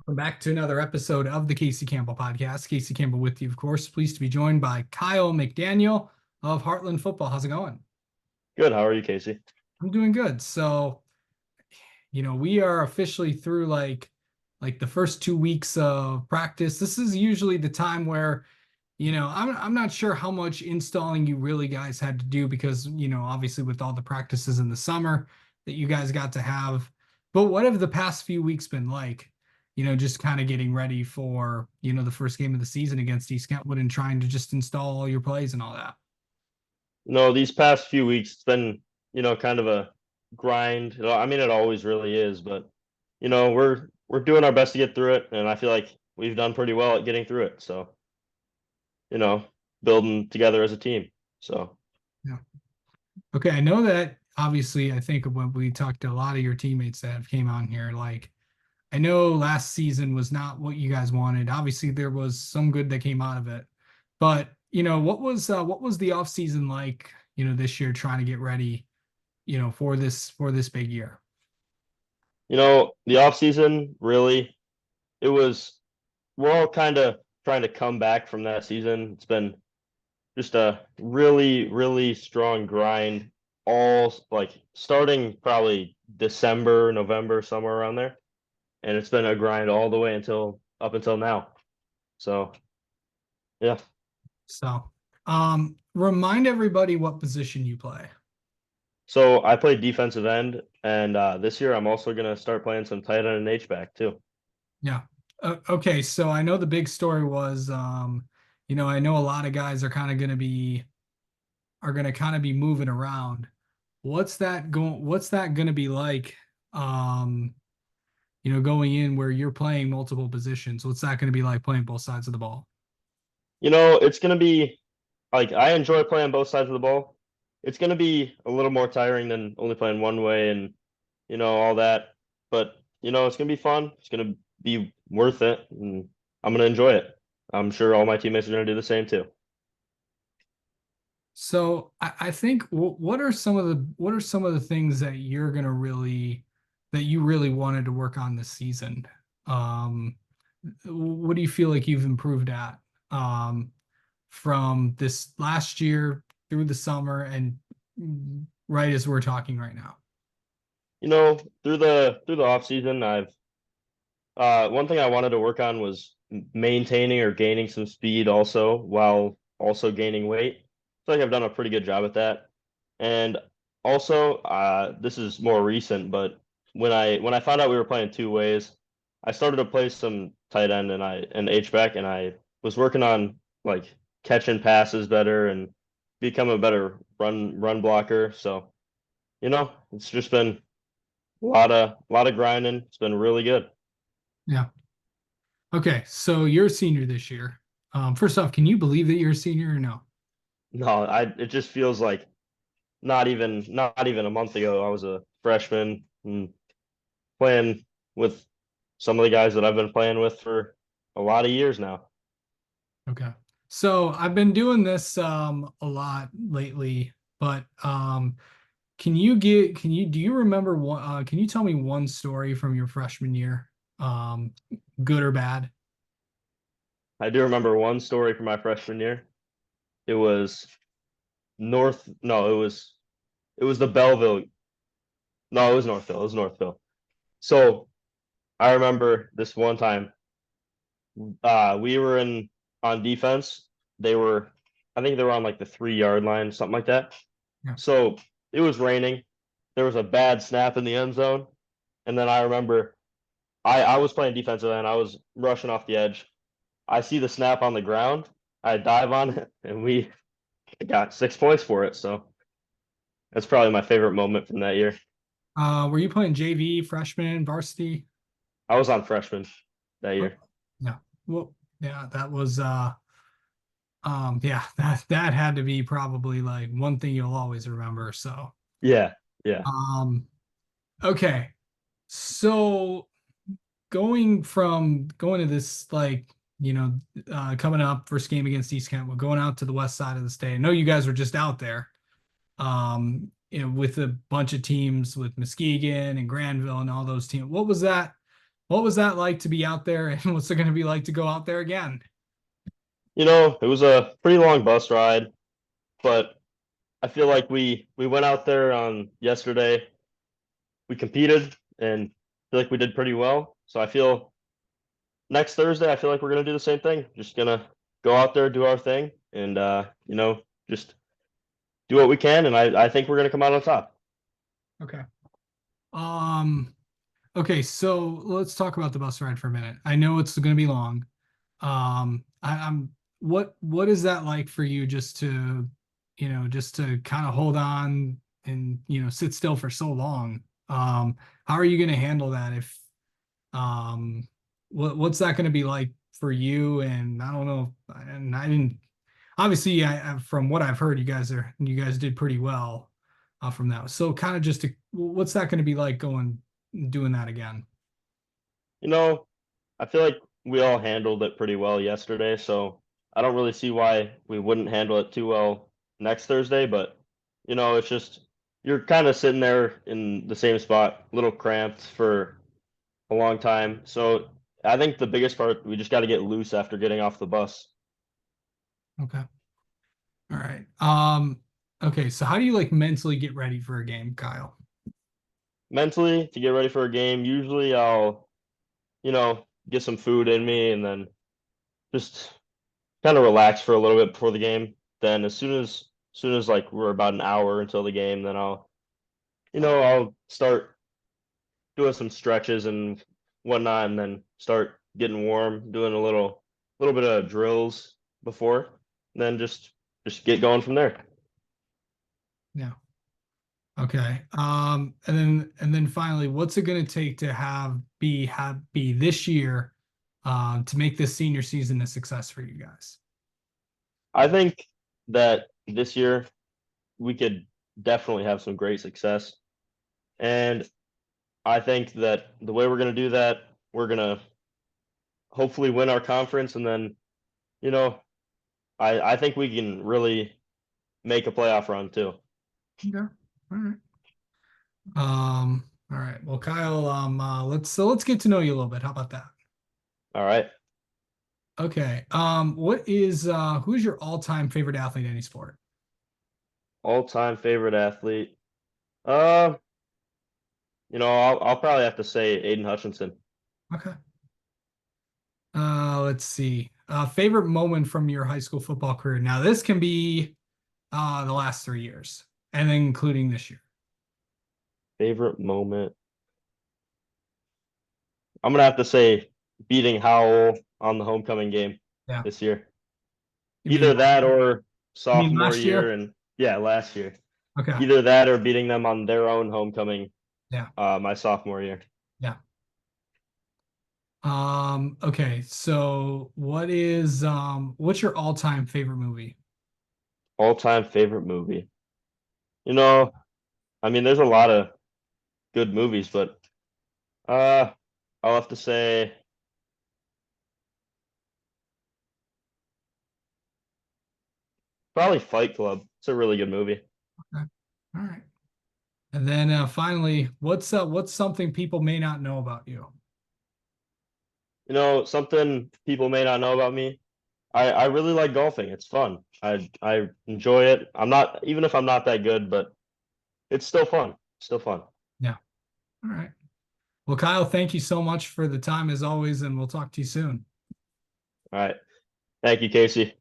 Welcome back to another episode of the Casey Campbell Podcast. Casey Campbell with you, of course. Pleased to be joined by Kyle McDaniel of Hartland Football. How's it going? Good. How are you, Casey? I'm doing good. So, we are officially through like the first 2 weeks of practice. This is usually the time where, I'm not sure how much installing you really guys had to do because, obviously with all the practices in the summer that you guys got to have. But what have the past few weeks been like? Just kind of getting ready for, the first game of the season against East Kentwood and trying to just install all your plays and all that. No, these past few weeks, it's been, kind of a grind. I mean, it always really is, but we're doing our best to get through it, and I feel like we've done pretty well at getting through it. So, you know, building together as a team. So, Yeah. Okay. I know that obviously I think when we talked to a lot of your teammates that have came on here, like I know last season was not what you guys wanted. Obviously, there was some good that came out of it, but what was the off season like? This year trying to get ready, for this big year. the off season really, it was we're all kind of trying to come back from that season. It's been just a really, really strong grind, all like starting probably December, November, somewhere around there. And it's been a grind all the way until up until now. So yeah. So, remind everybody what position you play. So I play defensive end, and this year I'm also gonna start playing some tight end and H back too. Yeah. Okay. So I know the big story was, I know a lot of guys are gonna kind of be moving around. What's that gonna be like? Um, going in where you're playing multiple positions. What's that gonna be like playing both sides of the ball? It's gonna be like I enjoy playing both sides of the ball. It's gonna be a little more tiring than only playing one way and all that. But it's gonna be fun. It's gonna be worth it, and I'm gonna enjoy it. I'm sure all my teammates are gonna do the same too. So I think what are some of the things that you really wanted to work on this season? Um, what do you feel like you've improved at from this last year through the summer and right as we're talking right now? Through the off season, I've one thing I wanted to work on was maintaining or gaining some speed also while also gaining weight. I feel like I've done a pretty good job at that. And also, this is more recent, but when I found out we were playing two ways, I started to play some tight end and H back, and I was working on like catching passes better and become a better run blocker. So, it's just been a lot of grinding. It's been really good. Yeah. Okay. So you're a senior this year. First off, can you believe that you're a senior or no? No, it just feels like not even a month ago I was a freshman and playing with some of the guys that I've been playing with for a lot of years now. Okay. So I've been doing this a lot lately, but do you remember one can you tell me one story from your freshman year? Um Good or bad? I do remember one story from my freshman year. It was North, no, it was the Belleville. No, it was Northville. It was Northville. So I remember this one time, we were in on defense. They were, I think they were on like the 3 yard line, something like that. Yeah. So it was raining. There was a bad snap in the end zone, and then I remember I was playing defensive end. I was rushing off the edge. I see the snap on the ground. I dive on it, and we got 6 points for it. So that's probably my favorite moment from that year. Were you playing JV, freshman, varsity? I was on freshman that Oh, year. yeah. Well, yeah, that was yeah, that had to be probably like one thing you'll always remember. So, Yeah, yeah. um okay. So going to this coming up first game against East Kent, we're going out to the west side of the state. I know you guys were just out there with a bunch of teams with Muskegon and Granville and all those teams. What was that What was that like to be out there, and what's it going to be like to go out there again? It was a pretty long bus ride, but I feel like we went out there on yesterday. We competed and feel like we did pretty well. So I feel next Thursday, I feel like we're gonna do the same thing. Just gonna go out there, do our thing, and just do what we can. And I think we're gonna come out on top. Okay. Um, okay, so let's talk about the bus ride for a minute. I know it's going to be long. I'm what is that like for you just to, just to kind of hold on and, sit still for so long? How are you going to handle that if what's that going to be like for you? And I don't know, and I didn't obviously from what I've heard, you guys did pretty well from that. So kind of just to, what's that going to be like going doing that again? You know, I feel like we all handled it pretty well yesterday, so I don't really see why we wouldn't handle it too well next Thursday. But it's just you're kind of sitting there in the same spot, a little cramped for a long time. So I think the biggest part, we just got to get loose after getting off the bus. Okay. All right. Okay, so how do you like mentally get ready for a game, Kyle? Mentally, to get ready for a game, usually I'll, get some food in me and then just kind of relax for a little bit before the game. Then as soon as like we're about an hour until the game, then I'll start doing some stretches and whatnot, and then start getting warm, doing a little bit of drills before, and then just get going from there. Yeah. Okay. And then finally, what's it going to take to be this year to make this senior season a success for you guys? I think that this year we could definitely have some great success, and I think that the way we're going to do that, we're going to hopefully win our conference, and then you know I think we can really make a playoff run too. Okay. All right. All right. Well, Kyle, let's get to know you a little bit. How about that? All right, Okay. Who's your all-time favorite athlete in any sport? all-time favorite athlete. Uh, I'll probably have to say Aiden Hutchinson. Okay. Let's see. Favorite moment from your high school football career. Now, this can be the last 3 years, and then including this year. Favorite moment. I'm gonna have to say beating Howell on the homecoming game Yeah. this year. You mean Either that or you mean sophomore last year, year? and yeah, last year. Okay. Either that or beating them on their own homecoming Yeah. my sophomore year. Yeah. Okay. So what's your all-time favorite movie? All-time favorite movie. You know, I mean, there's a lot of good movies, but uh, I'll have to say probably Fight Club. It's a really good movie. Okay. All right. And then finally, what's something people may not know about you? Something people may not know about me. I really like golfing. It's fun. I enjoy it. I'm not even if I'm not that good, but it's still fun. Still fun. Yeah. All right. Well, Kyle, thank you so much for the time as always, and we'll talk to you soon. All right. Thank you, Casey.